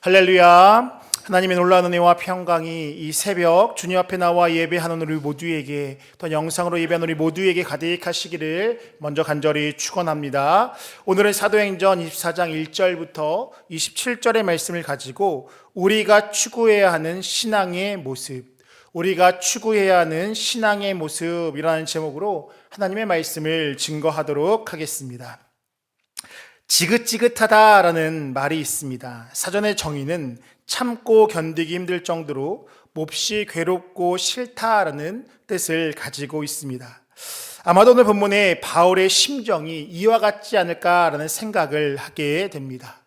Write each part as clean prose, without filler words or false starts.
할렐루야. 하나님의 놀라운 은혜와 평강이 이 새벽 주님 앞에 나와 예배하는 우리 모두에게, 또 영상으로 예배하는 우리 모두에게 가득하시기를 먼저 간절히 축원합니다. 오늘은 사도행전 24장 1절부터 27절의 말씀을 가지고 우리가 추구해야 하는 신앙의 모습, 우리가 추구해야 하는 신앙의 모습이라는 제목으로 하나님의 말씀을 증거하도록 하겠습니다. 지긋지긋하다라는 말이 있습니다. 사전의 정의는 참고 견디기 힘들 정도로 몹시 괴롭고 싫다라는 뜻을 가지고 있습니다. 아마도 오늘 본문에 바울의 심정이 이와 같지 않을까라는 생각을 하게 됩니다.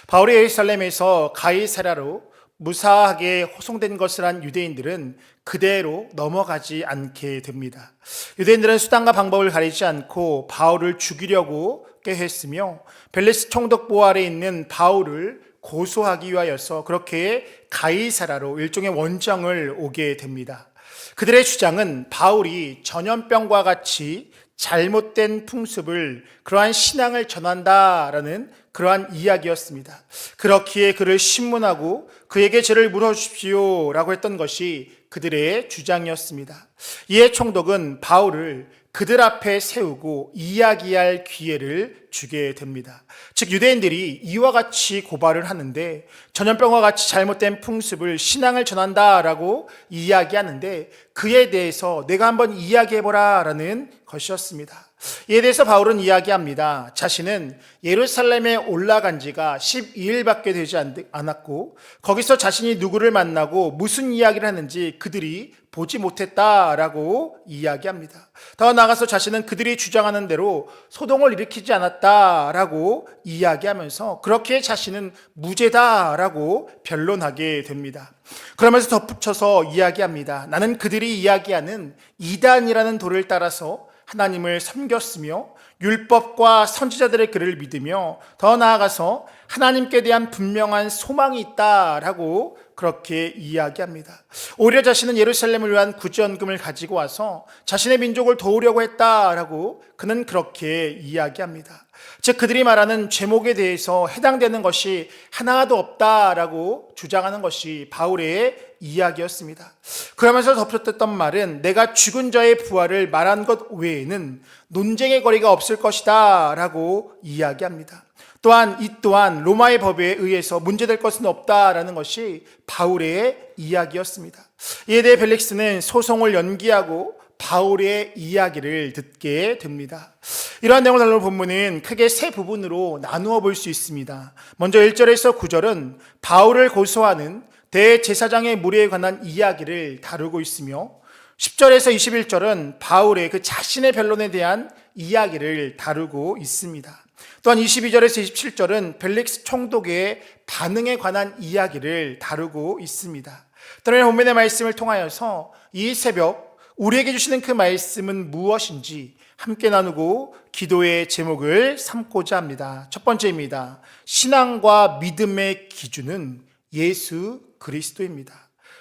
바울이 예루살렘에서 가이사랴로 무사하게 호송된 것을 한 유대인들은 그대로 넘어가지 않게 됩니다. 유대인들은 수단과 방법을 가리지 않고 바울을 죽이려고 했으며 벨리스 총독부 아래 있는 바울을 고소하기 위하여서 그렇게 가이사랴로 일종의 원정을 오게 됩니다. 그들의 주장은 바울이 전염병과 같이 잘못된 풍습을, 그러한 신앙을 전한다라는 그러한 이야기였습니다. 그렇기에 그를 신문하고 그에게 죄를 물어주십시오 라고 했던 것이 그들의 주장이었습니다. 이에 총독은 바울을 그들 앞에 세우고 이야기할 기회를 주게 됩니다. 즉 유대인들이 이와 같이 고발을 하는데, 전염병과 같이 잘못된 풍습을, 신앙을 전한다라고 이야기하는데 그에 대해서 내가 한번 이야기해보라 라는 것이었습니다. 이에 대해서 바울은 이야기합니다. 자신은 예루살렘에 올라간 지가 12일밖에 되지 않았고 거기서 자신이 누구를 만나고 무슨 이야기를 하는지 그들이 보지 못했다라고 이야기합니다. 더 나아가서 자신은 그들이 주장하는 대로 소동을 일으키지 않았다라고 이야기하면서 그렇게 자신은 무죄다라고 변론하게 됩니다. 그러면서 덧붙여서 이야기합니다. 나는 그들이 이야기하는 이단이라는 도를 따라서 하나님을 섬겼으며 율법과 선지자들의 글을 믿으며 더 나아가서 하나님께 대한 분명한 소망이 있다라고 그렇게 이야기합니다. 오히려 자신은 예루살렘을 위한 구제연금을 가지고 와서 자신의 민족을 도우려고 했다라고 그는 그렇게 이야기합니다. 즉 그들이 말하는 죄목에 대해서 해당되는 것이 하나도 없다라고 주장하는 것이 바울의 이야기였습니다. 그러면서 덧붙였던 말은 내가 죽은 자의 부활을 말한 것 외에는 논쟁의 거리가 없을 것이다 라고 이야기합니다. 또한 이 또한 로마의 법에 의해서 문제될 것은 없다라는 것이 바울의 이야기였습니다. 이에 대해 벨릭스는 소송을 연기하고 바울의 이야기를 듣게 됩니다. 이러한 내용을 다루는 본문은 크게 세 부분으로 나누어 볼 수 있습니다. 먼저 1절에서 9절은 바울을 고소하는 대제사장의 무리에 관한 이야기를 다루고 있으며 10절에서 21절은 바울의 그 자신의 변론에 대한 이야기를 다루고 있습니다. 또한 22절에서 27절은 벨릭스 총독의 반응에 관한 이야기를 다루고 있습니다. 또한 본문의 말씀을 통하여서 이 새벽 우리에게 주시는 그 말씀은 무엇인지 함께 나누고 기도의 제목을 삼고자 합니다. 첫 번째입니다. 신앙과 믿음의 기준은 예수 그리스도입니다.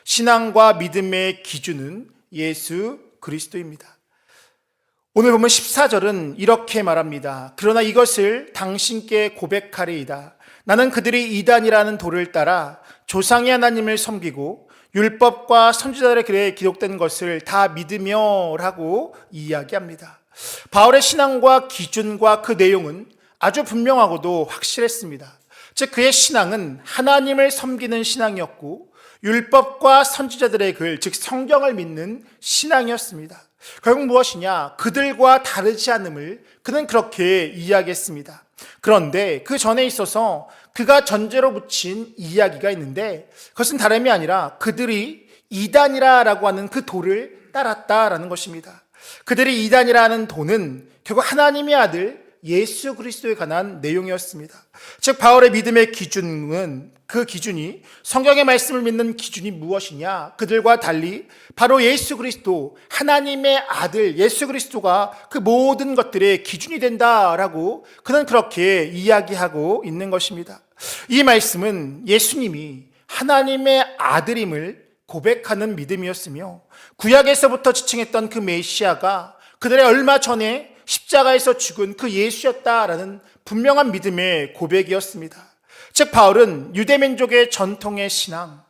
신앙과 믿음의 기준은 예수 그리스도입니다. 오늘 보면 14절은 이렇게 말합니다. 그러나 이것을 당신께 고백하리이다. 나는 그들이 이단이라는 도를 따라 조상의 하나님을 섬기고 율법과 선지자들의 글에 기록된 것을 다 믿으며 라고 이야기합니다. 바울의 신앙과 기준과 그 내용은 아주 분명하고도 확실했습니다. 즉 그의 신앙은 하나님을 섬기는 신앙이었고 율법과 선지자들의 글, 즉 성경을 믿는 신앙이었습니다. 결국 무엇이냐? 그들과 다르지 않음을 그는 그렇게 이야기했습니다. 그런데 그 전에 있어서 그가 전제로 붙인 이야기가 있는데 그것은 다름이 아니라 그들이 이단이라고 하는 그 도를 따랐다라는 것입니다. 그들이 이단이라는 도는 결국 하나님의 아들 예수 그리스도에 관한 내용이었습니다. 즉 바울의 믿음의 기준은, 그 기준이 성경의 말씀을 믿는 기준이 무엇이냐? 그들과 달리 바로 예수 그리스도, 하나님의 아들 예수 그리스도가 그 모든 것들의 기준이 된다라고 그는 그렇게 이야기하고 있는 것입니다. 이 말씀은 예수님이 하나님의 아들임을 고백하는 믿음이었으며 구약에서부터 지칭했던 그 메시아가 그들의 얼마 전에 십자가에서 죽은 그 예수였다라는 분명한 믿음의 고백이었습니다. 즉 바울은 유대민족의 전통의 신앙,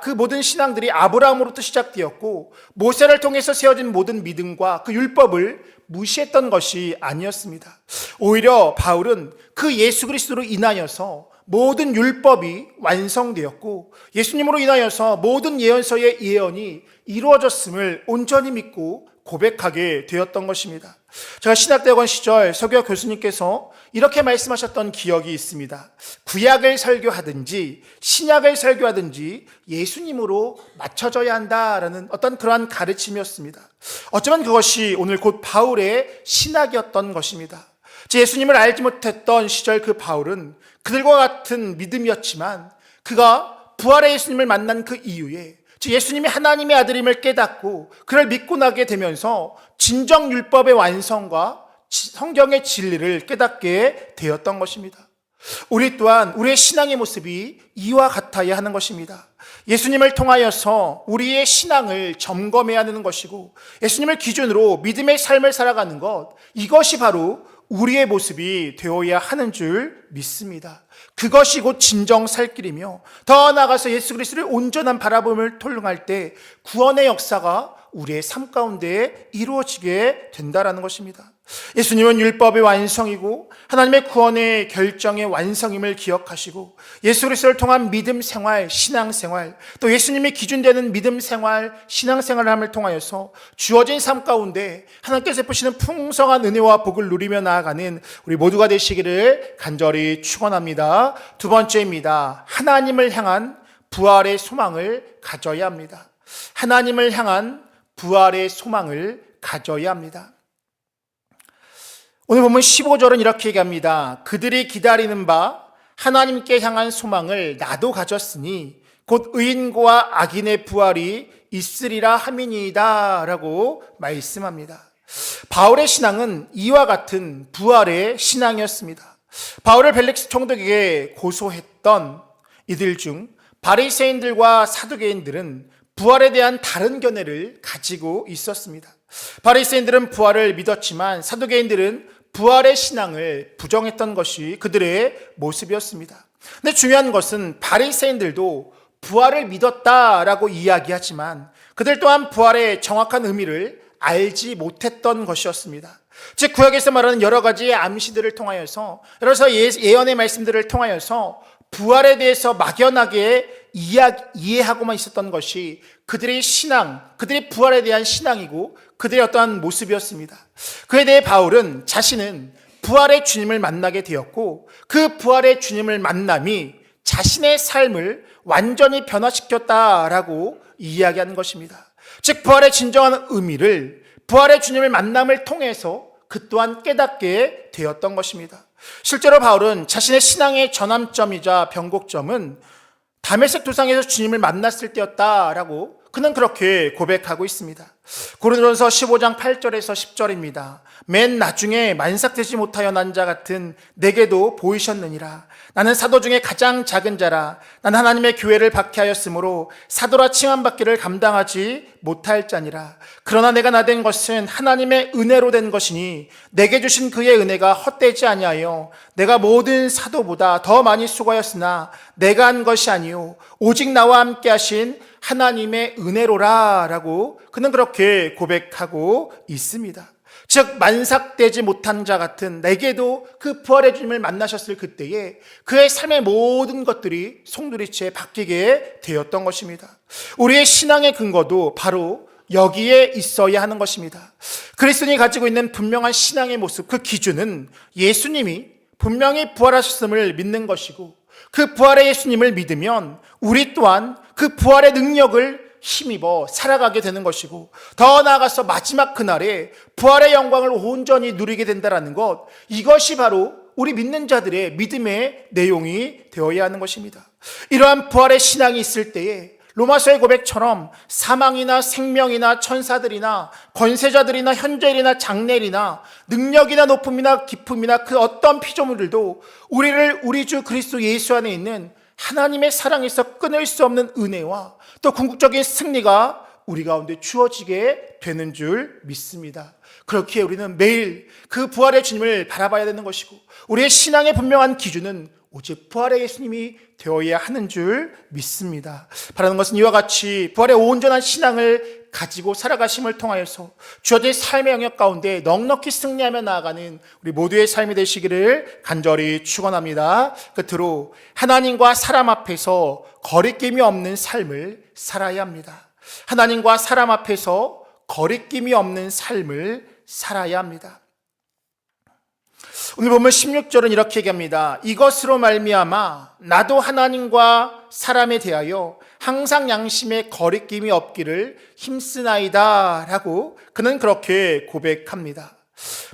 그 모든 신앙들이 아브라함으로부터 시작되었고 모세를 통해서 세워진 모든 믿음과 그 율법을 무시했던 것이 아니었습니다. 오히려 바울은 그 예수 그리스도로 인하여서 모든 율법이 완성되었고 예수님으로 인하여서 모든 예언서의 예언이 이루어졌음을 온전히 믿고 고백하게 되었던 것입니다. 제가 신학대학원 시절 서교 교수님께서 이렇게 말씀하셨던 기억이 있습니다. 구약을 설교하든지 신약을 설교하든지 예수님으로 맞춰져야 한다라는 어떤 그러한 가르침이었습니다. 어쩌면 그것이 오늘 곧 바울의 신학이었던 것입니다. 예수님을 알지 못했던 시절 그 바울은 그들과 같은 믿음이었지만 그가 부활의 예수님을 만난 그 이후에 예수님이 하나님의 아들임을 깨닫고 그를 믿고 나게 되면서 진정 율법의 완성과 성경의 진리를 깨닫게 되었던 것입니다. 우리 또한 우리의 신앙의 모습이 이와 같아야 하는 것입니다. 예수님을 통하여서 우리의 신앙을 점검해야 하는 것이고 예수님을 기준으로 믿음의 삶을 살아가는 것, 이것이 바로 우리의 모습이 되어야 하는 줄 믿습니다. 그것이 곧 진정 살 길이며 더 나아가서 예수 그리스도의 온전한 바라봄을 통할 때 구원의 역사가 우리의 삶 가운데 이루어지게 된다라는 것입니다. 예수님은 율법의 완성이고 하나님의 구원의 결정의 완성임을 기억하시고 예수 그리스도를 통한 믿음 생활, 신앙 생활, 또 예수님이 기준되는 믿음 생활, 신앙 생활을 통하여서 주어진 삶 가운데 하나님께서 베푸시는 풍성한 은혜와 복을 누리며 나아가는 우리 모두가 되시기를 간절히 축원합니다. 두 번째입니다. 하나님을 향한 부활의 소망을 가져야 합니다. 하나님을 향한 부활의 소망을 가져야 합니다. 오늘 보면 15절은 이렇게 얘기합니다. 그들이 기다리는 바 하나님께 향한 소망을 나도 가졌으니 곧 의인과 악인의 부활이 있으리라 함이니이다 라고 말씀합니다. 바울의 신앙은 이와 같은 부활의 신앙이었습니다. 바울을 벨릭스 총독에게 고소했던 이들 중 바리새인들과 사두개인들은 부활에 대한 다른 견해를 가지고 있었습니다. 바리새인들은 부활을 믿었지만 사두개인들은 부활의 신앙을 부정했던 것이 그들의 모습이었습니다. 근데 중요한 것은 바리새인들도 부활을 믿었다라고 이야기하지만 그들 또한 부활의 정확한 의미를 알지 못했던 것이었습니다. 즉 구약에서 말하는 여러 가지의 암시들을 통하여서 여러 예언의 말씀들을 통하여서 부활에 대해서 막연하게 이해하고만 있었던 것이 그들의 신앙, 그들의 부활에 대한 신앙이고 그들의 어떠한 모습이었습니다. 그에 대해 바울은 자신은 부활의 주님을 만나게 되었고 그 부활의 주님을 만남이 자신의 삶을 완전히 변화시켰다라고 이야기하는 것입니다. 즉 부활의 진정한 의미를 부활의 주님을 만남을 통해서 그 또한 깨닫게 되었던 것입니다. 실제로 바울은 자신의 신앙의 전환점이자 변곡점은 다메섹 도상에서 주님을 만났을 때였다라고 그는 그렇게 고백하고 있습니다. 고린도전서 15장 8절에서 10절입니다. 맨 나중에 만삭되지 못하여 난 자 같은 내게도 보이셨느니라. 나는 사도 중에 가장 작은 자라. 나는 하나님의 교회를 박해하였으므로 사도라 칭함받기를 감당하지 못할 자니라. 그러나 내가 나된 것은 하나님의 은혜로 된 것이니 내게 주신 그의 은혜가 헛되지 아니하여 내가 모든 사도보다 더 많이 수고하였으나 내가 한 것이 아니요 오직 나와 함께 하신 하나님의 은혜로라 라고 그는 그렇게 고백하고 있습니다. 즉 만삭되지 못한 자 같은 내게도 그 부활의 주님을 만나셨을 그때에 그의 삶의 모든 것들이 송두리째 바뀌게 되었던 것입니다. 우리의 신앙의 근거도 바로 여기에 있어야 하는 것입니다. 그리스도인이 가지고 있는 분명한 신앙의 모습, 그 기준은 예수님이 분명히 부활하셨음을 믿는 것이고 그 부활의 예수님을 믿으면 우리 또한 그 부활의 능력을 힘입어 살아가게 되는 것이고 더 나아가서 마지막 그날에 부활의 영광을 온전히 누리게 된다는 것, 이것이 바로 우리 믿는 자들의 믿음의 내용이 되어야 하는 것입니다. 이러한 부활의 신앙이 있을 때에 로마서의 고백처럼 사망이나 생명이나 천사들이나 권세자들이나 현재일이나 장래일이나 능력이나 높음이나 깊음이나 그 어떤 피조물들도 우리를 우리 주 그리스도 예수 안에 있는 하나님의 사랑에서 끊을 수 없는 은혜와 또 궁극적인 승리가 우리 가운데 주어지게 되는 줄 믿습니다. 그렇기에 우리는 매일 그 부활의 주님을 바라봐야 되는 것이고 우리의 신앙의 분명한 기준은 오직 부활의 예수님이 되어야 하는 줄 믿습니다. 바라는 것은 이와 같이 부활의 온전한 신앙을 가지고 살아가심을 통하여서 주어진 삶의 영역 가운데 넉넉히 승리하며 나아가는 우리 모두의 삶이 되시기를 간절히 축원합니다. 끝으로 하나님과 사람 앞에서 거리낌이 없는 삶을 살아야 합니다. 하나님과 사람 앞에서 거리낌이 없는 삶을 살아야 합니다. 오늘 보면 16절은 이렇게 얘기합니다. 이것으로 말미암아 나도 하나님과 사람에 대하여 항상 양심에 거리낌이 없기를 힘쓰나이다 라고 그는 그렇게 고백합니다.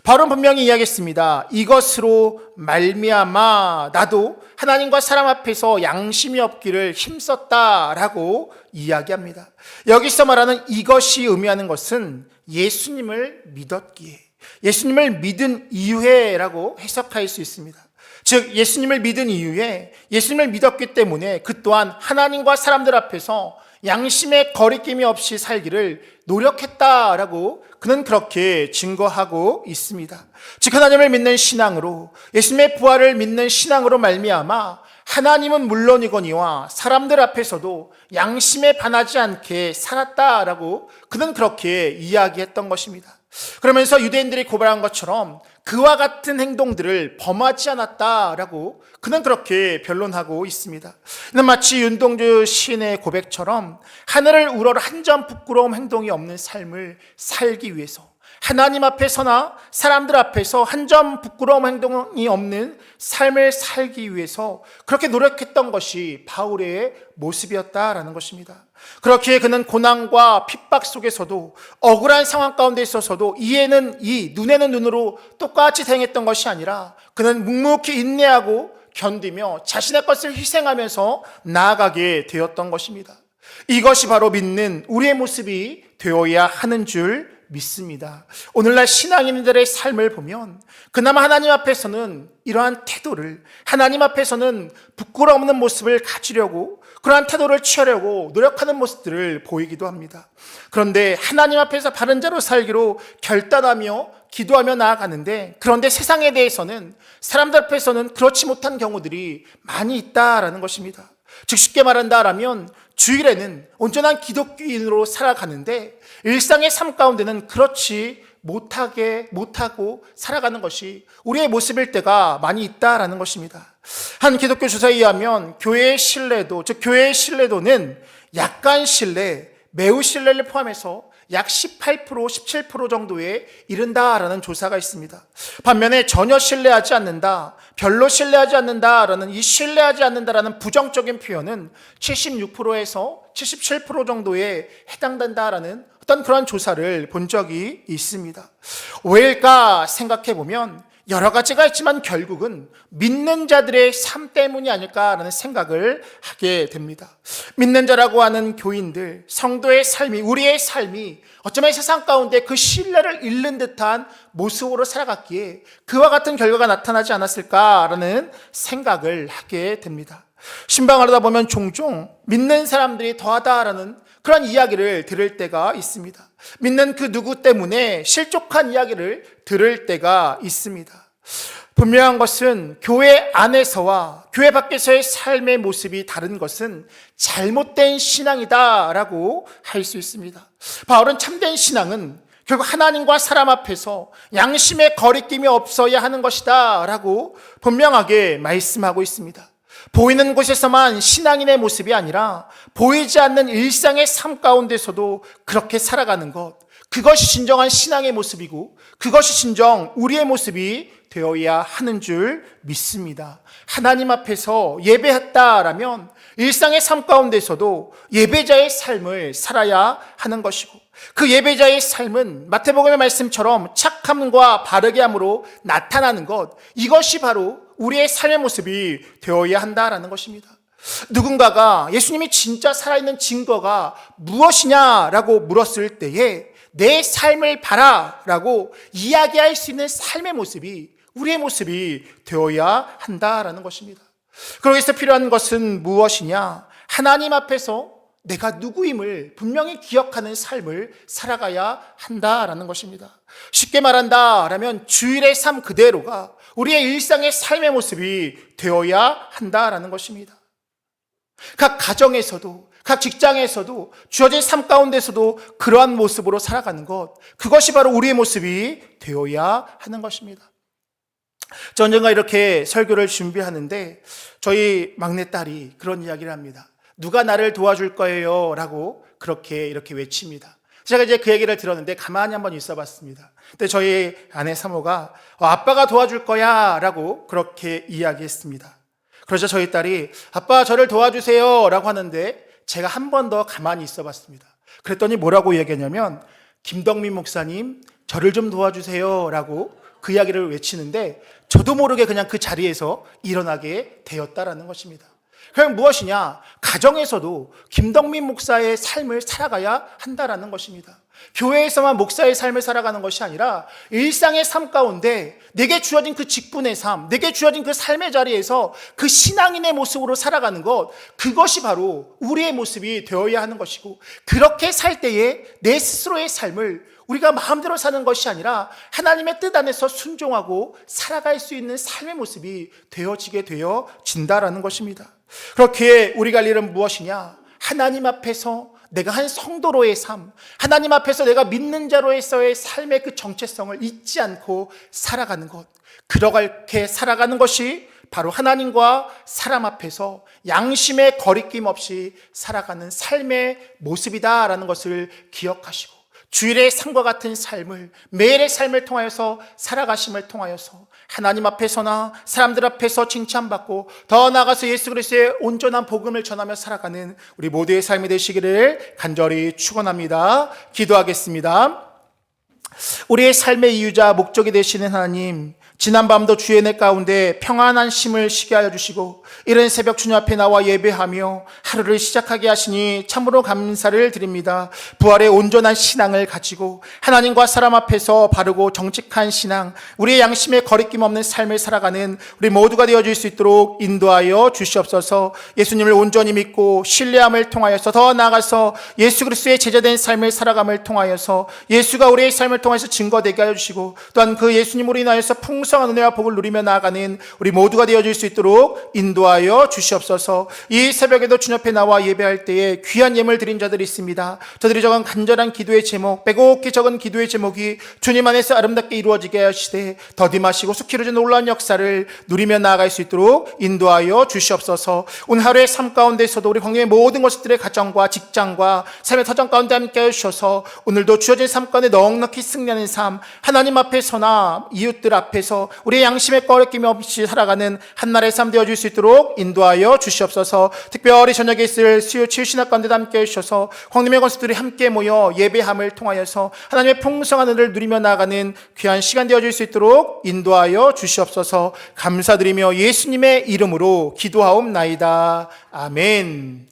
바울은 분명히 이야기했습니다. 이것으로 말미암아 나도 하나님과 사람 앞에서 양심이 없기를 힘썼다라고 이야기합니다. 여기서 말하는 이것이 의미하는 것은 예수님을 믿었기에, 예수님을 믿은 이유에라고 해석할 수 있습니다. 즉 예수님을 믿은 이유에, 예수님을 믿었기 때문에 그 또한 하나님과 사람들 앞에서 양심의 거리낌이 없이 살기를 노력했다라고 그는 그렇게 증거하고 있습니다. 즉 하나님을 믿는 신앙으로, 예수님의 부활을 믿는 신앙으로 말미암아 하나님은 물론이거니와 사람들 앞에서도 양심에 반하지 않게 살았다라고 그는 그렇게 이야기했던 것입니다. 그러면서 유대인들이 고발한 것처럼 그와 같은 행동들을 범하지 않았다라고 그는 그렇게 변론하고 있습니다. 이는 마치 윤동주 시인의 고백처럼 하늘을 우러러 한 점 부끄러움 행동이 없는 삶을 살기 위해서, 하나님 앞에서나 사람들 앞에서 한 점 부끄러움 행동이 없는 삶을 살기 위해서 그렇게 노력했던 것이 바울의 모습이었다라는 것입니다. 그렇기에 그는 고난과 핍박 속에서도, 억울한 상황 가운데 있어서도 이에는 이, 눈에는 눈으로 똑같이 행했던 것이 아니라 그는 묵묵히 인내하고 견디며 자신의 것을 희생하면서 나아가게 되었던 것입니다. 이것이 바로 믿는 우리의 모습이 되어야 하는 줄 믿습니다. 오늘날 신앙인들의 삶을 보면 그나마 하나님 앞에서는 이러한 태도를, 하나님 앞에서는 부끄러움 없는 모습을 가지려고, 그러한 태도를 취하려고 노력하는 모습들을 보이기도 합니다. 그런데 하나님 앞에서 바른 자로 살기로 결단하며 기도하며 나아가는데, 그런데 세상에 대해서는, 사람들 앞에서는 그렇지 못한 경우들이 많이 있다라는 것입니다. 즉 쉽게 말한다라면 주일에는 온전한 기독교인으로 살아가는데 일상의 삶 가운데는 그렇지 못하고 살아가는 것이 우리의 모습일 때가 많이 있다라는 것입니다. 한 기독교 조사에 의하면 교회의 신뢰도, 즉 교회의 신뢰도는 약간 신뢰, 매우 신뢰를 포함해서 약 18%, 17% 정도에 이른다라는 조사가 있습니다. 반면에 전혀 신뢰하지 않는다, 별로 신뢰하지 않는다라는, 이 신뢰하지 않는다라는 부정적인 표현은 76%에서 77% 정도에 해당된다라는 어떤 그런 조사를 본 적이 있습니다. 왜일까 생각해 보면 여러 가지가 있지만 결국은 믿는 자들의 삶 때문이 아닐까라는 생각을 하게 됩니다. 믿는 자라고 하는 교인들, 성도의 삶이, 우리의 삶이 어쩌면 세상 가운데 그 신뢰를 잃는 듯한 모습으로 살아갔기에 그와 같은 결과가 나타나지 않았을까라는 생각을 하게 됩니다. 신방하다 보면 종종 믿는 사람들이 더하다라는 그런 이야기를 들을 때가 있습니다. 믿는 그 누구 때문에 실족한 이야기를 들을 때가 있습니다. 분명한 것은 교회 안에서와 교회 밖에서의 삶의 모습이 다른 것은 잘못된 신앙이다라고 할 수 있습니다. 바울은 참된 신앙은 결국 하나님과 사람 앞에서 양심의 거리낌이 없어야 하는 것이다 라고 분명하게 말씀하고 있습니다. 보이는 곳에서만 신앙인의 모습이 아니라 보이지 않는 일상의 삶 가운데서도 그렇게 살아가는 것, 그것이 진정한 신앙의 모습이고 그것이 진정 우리의 모습이 되어야 하는 줄 믿습니다. 하나님 앞에서 예배했다라면 일상의 삶 가운데서도 예배자의 삶을 살아야 하는 것이고, 그 예배자의 삶은 마태복음의 말씀처럼 착함과 바르게 함으로 나타나는 것, 이것이 바로 우리의 삶의 모습이 되어야 한다라는 것입니다. 누군가가 예수님이 진짜 살아있는 증거가 무엇이냐라고 물었을 때에 내 삶을 봐라라고 이야기할 수 있는 삶의 모습이 우리의 모습이 되어야 한다라는 것입니다. 그러기 위해서 필요한 것은 무엇이냐? 하나님 앞에서 내가 누구임을 분명히 기억하는 삶을 살아가야 한다라는 것입니다. 쉽게 말한다라면 주일의 삶 그대로가 우리의 일상의 삶의 모습이 되어야 한다라는 것입니다. 각 가정에서도, 각 직장에서도, 주어진 삶 가운데서도 그러한 모습으로 살아가는 것, 그것이 바로 우리의 모습이 되어야 하는 것입니다. 저 언젠가 이렇게 설교를 준비하는데 저희 막내딸이 그런 이야기를 합니다. 누가 나를 도와줄 거예요? 라고 이렇게 외칩니다. 제가 이제 그 얘기를 들었는데 가만히 한번 있어 봤습니다. 근데 저희 아내 사모가 아빠가 도와줄 거야 라고 그렇게 이야기했습니다. 그러자 저희 딸이 아빠 저를 도와주세요 라고 하는데 제가 한 번 더 가만히 있어 봤습니다. 그랬더니 뭐라고 얘기했냐면 김덕민 목사님 저를 좀 도와주세요 라고 그 이야기를 외치는데 저도 모르게 그냥 그 자리에서 일어나게 되었다라는 것입니다. 그럼 무엇이냐? 가정에서도 김덕민 목사의 삶을 살아가야 한다라는 것입니다. 교회에서만 목사의 삶을 살아가는 것이 아니라 일상의 삶 가운데 내게 주어진 그 직분의 삶, 내게 주어진 그 삶의 자리에서 그 신앙인의 모습으로 살아가는 것, 그것이 바로 우리의 모습이 되어야 하는 것이고, 그렇게 살 때에 내 스스로의 삶을 우리가 마음대로 사는 것이 아니라 하나님의 뜻 안에서 순종하고 살아갈 수 있는 삶의 모습이 되어지게 되어진다라는 것입니다. 그렇게 우리가 할 일은 무엇이냐? 하나님 앞에서 내가 한 성도로의 삶, 하나님 앞에서 내가 믿는 자로서의 삶의 그 정체성을 잊지 않고 살아가는 것, 그렇게 살아가는 것이 바로 하나님과 사람 앞에서 양심의 거리낌 없이 살아가는 삶의 모습이다라는 것을 기억하시고, 주일의 삶과 같은 삶을 매일의 삶을 통하여서 살아가심을 통하여서 하나님 앞에서나 사람들 앞에서 칭찬받고 더 나아가서 예수 그리스도의 온전한 복음을 전하며 살아가는 우리 모두의 삶이 되시기를 간절히 축원합니다. 기도하겠습니다. 우리의 삶의 이유자 목적이 되시는 하나님, 지난밤도 주의 내 가운데 평안한 쉼을 쉬게 하여 주시고 이른 새벽 주님 앞에 나와 예배하며 하루를 시작하게 하시니 참으로 감사를 드립니다. 부활의 온전한 신앙을 가지고 하나님과 사람 앞에서 바르고 정직한 신앙, 우리의 양심에 거리낌 없는 삶을 살아가는 우리 모두가 되어줄 수 있도록 인도하여 주시옵소서. 예수님을 온전히 믿고 신뢰함을 통하여서 더 나아가서 예수 그리스도의 제자된 삶을 살아감을 통하여서 예수가 우리의 삶을 통해서 증거되게 하여 주시고, 또한 그 예수님으로 인하여서 풍성한 은혜와 복을 누리며 나아가는 우리 모두가 되어줄 수 있도록 인도하여 주시옵소서. 이 새벽에도 주님 앞에 나와 예배할 때에 귀한 예물 드린 자들이 있습니다. 저들이 적은 간절한 기도의 제목, 빼곡히 적은 기도의 제목이 주님 안에서 아름답게 이루어지게 하시되 더디마시고 속히 이루어진 놀라운 역사를 누리며 나아갈 수 있도록 인도하여 주시옵소서. 오늘 하루의 삶 가운데서도 우리 광야의 모든 것들의 가정과 직장과 삶의 터전 가운데 함께 하셔서 오늘도 주어진 삶 가운데 넉넉히 승리하는 삶, 하나님 앞에서나 이웃들 앞에서 우리의 양심에 꺼리낌 없이 살아가는 한날의 삶 되어줄 수 있도록 인도하여 주시옵소서. 특별히 저녁에 있을 수요 치유신학 가운데 함께 해주셔서 광림의 건수들이 함께 모여 예배함을 통하여서 하나님의 풍성한 은혜를 누리며 나아가는 귀한 시간 되어줄 수 있도록 인도하여 주시옵소서. 감사드리며 예수님의 이름으로 기도하옵나이다. 아멘.